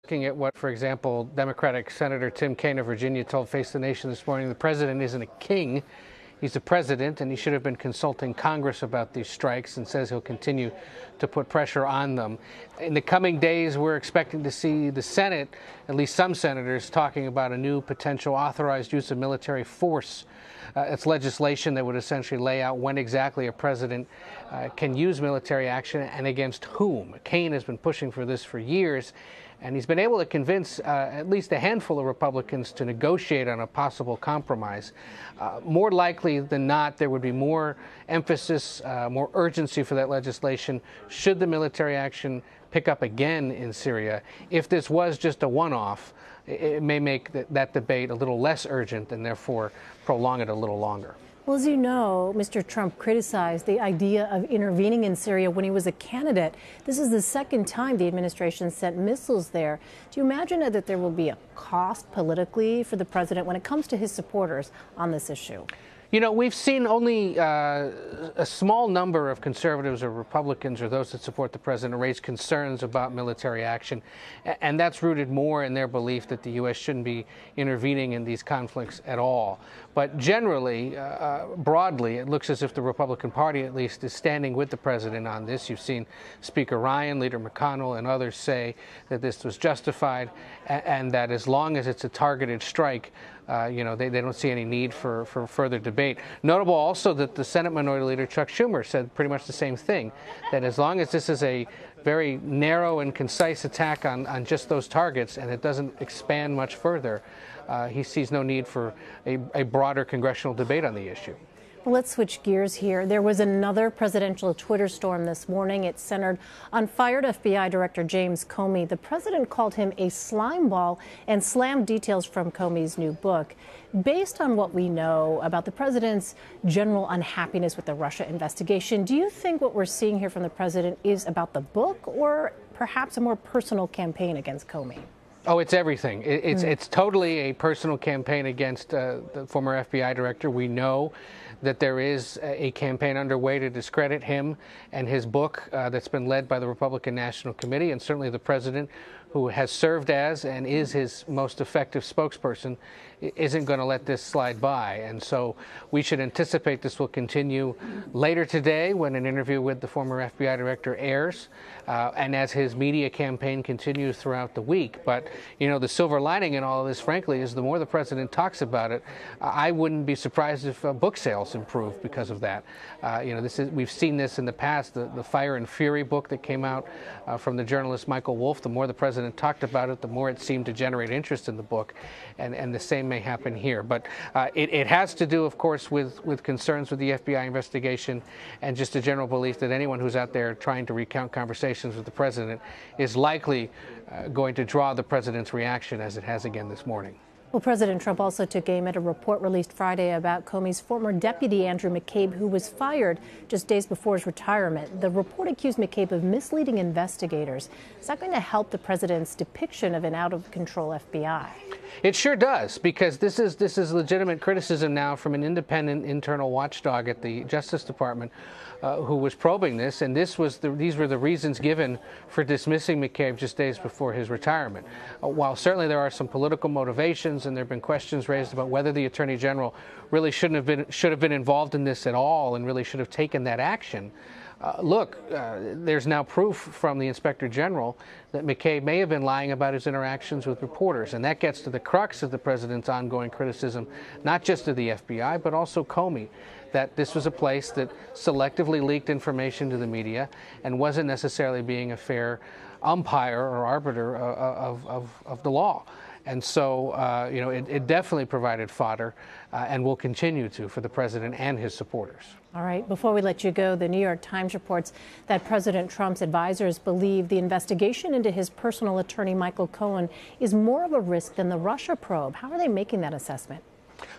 Looking at what, for example, Democratic Senator Tim Kaine of Virginia told Face the Nation this morning, the president isn't a king. He's the president, and he should have been consulting Congress about these strikes, and says he'll continue to put pressure on them. In the coming days, we're expecting to see the Senate, at least some senators, talking about a new potential authorized use of military force. It's legislation that would essentially lay out when exactly a president can use military action and against whom. Kaine has been pushing for this for years, and he's been able to convince at least a handful of Republicans to negotiate on a possible compromise. More likely than not, there would be more emphasis, more urgency for that legislation should the military action pick up again in Syria. If this was just a one-off, it may make that debate a little less urgent and therefore prolong it a little longer. Well, as you know, Mr. Trump criticized the idea of intervening in Syria when he was a candidate. This is the second time the administration sent missiles there. Do you imagine that there will be a cost politically for the president when it comes to his supporters on this issue? You know, we've seen only a small number of conservatives or Republicans or those that support the president raise concerns about military action, and that's rooted more in their belief that the U.S. shouldn't be intervening in these conflicts at all. But generally, broadly, it looks as if the Republican Party, at least, is standing with the president on this. You've seen Speaker Ryan, Leader McConnell, and others say that this was justified, and that as long as it's a targeted strike, you know, they don't see any need for further debate. Notable also that the Senate Minority Leader Chuck Schumer said pretty much the same thing, that as long as this is a very narrow and concise attack on just those targets and it doesn't expand much further, he sees no need for a broader congressional debate on the issue. Well, let's switch gears here. There was another presidential Twitter storm this morning. It centered on fired FBI Director James Comey. The president called him a slime ball and slammed details from Comey's new book. Based on what we know about the president's general unhappiness with the Russia investigation, do you think what we're seeing here from the president is about the book or perhaps a more personal campaign against Comey? Oh, it's everything. It's totally a personal campaign against the former FBI director. We know that there is a campaign underway to discredit him and his book that's been led by the Republican National Committee, and certainly the president, who has served as and is his most effective spokesperson, isn't going to let this slide by. And so we should anticipate this will continue later today when an interview with the former FBI director airs, and as his media campaign continues throughout the week. But, you know, the silver lining in all of this, frankly, is the more the president talks about it, I wouldn't be surprised if book sales improve because of that. You know, we've seen this in the past, the Fire and Fury book that came out from the journalist Michael Wolff. The more the president talked about it, the more it seemed to generate interest in the book, and the same may happen here. But it has to do, of course, with concerns with the FBI investigation and just a general belief that anyone who's out there trying to recount conversations with the president is likely going to draw the president's reaction, as it has again this morning. Well, President Trump also took aim at a report released Friday about Comey's former deputy, Andrew McCabe, who was fired just days before his retirement. The report accused McCabe of misleading investigators. Is that going to help the president's depiction of an out-of-control FBI? It sure does, because this is legitimate criticism now from an independent internal watchdog at the Justice Department who was probing this, and these were the reasons given for dismissing McCabe just days before his retirement. While certainly there are some political motivations, and there have been questions raised about whether the Attorney General really should have been involved in this at all and really should have taken that action. Look, there's now proof from the Inspector General that McCabe may have been lying about his interactions with reporters, and that gets to the crux of the president's ongoing criticism, not just of the FBI, but also Comey, that this was a place that selectively leaked information to the media and wasn't necessarily being a fair umpire or arbiter of the law. And so, you know, it definitely provided fodder and will continue to for the president and his supporters. All right. Before we let you go, the New York Times reports that President Trump's advisors believe the investigation into his personal attorney, Michael Cohen, is more of a risk than the Russia probe. How are they making that assessment?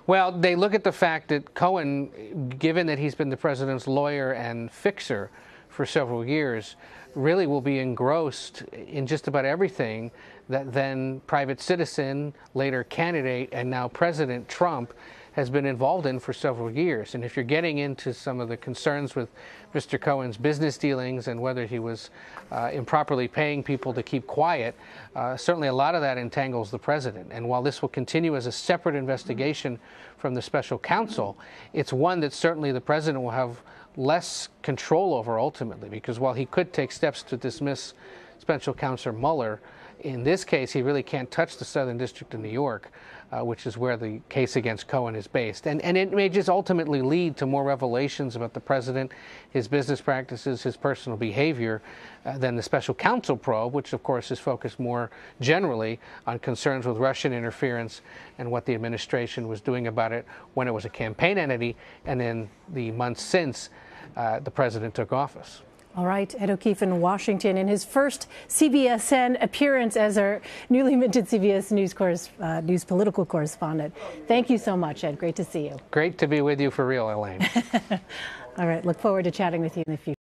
Well, they look at the fact that Cohen, given that he's been the president's lawyer and fixer for several years, really will be engrossed in just about everything that then private citizen, later candidate, and now President Trump has been involved in for several years. And if you're getting into some of the concerns with Mr. Cohen's business dealings and whether he was improperly paying people to keep quiet, certainly a lot of that entangles the president. And while this will continue as a separate investigation from the special counsel, it's one that certainly the president will have less control over ultimately, because while he could take steps to dismiss Special Counsel Mueller, in this case he really can't touch the Southern District of New York, which is where the case against Cohen is based. And it may just ultimately lead to more revelations about the president, his business practices, his personal behavior, than the special counsel probe, which of course is focused more generally on concerns with Russian interference and what the administration was doing about it when it was a campaign entity and in the months since the president took office. All right, Ed O'Keefe in Washington in his first CBSN appearance as our newly minted CBS News political correspondent. Thank you so much, Ed. Great to see you. Great to be with you for real, Elaine. All right, look forward to chatting with you in the future.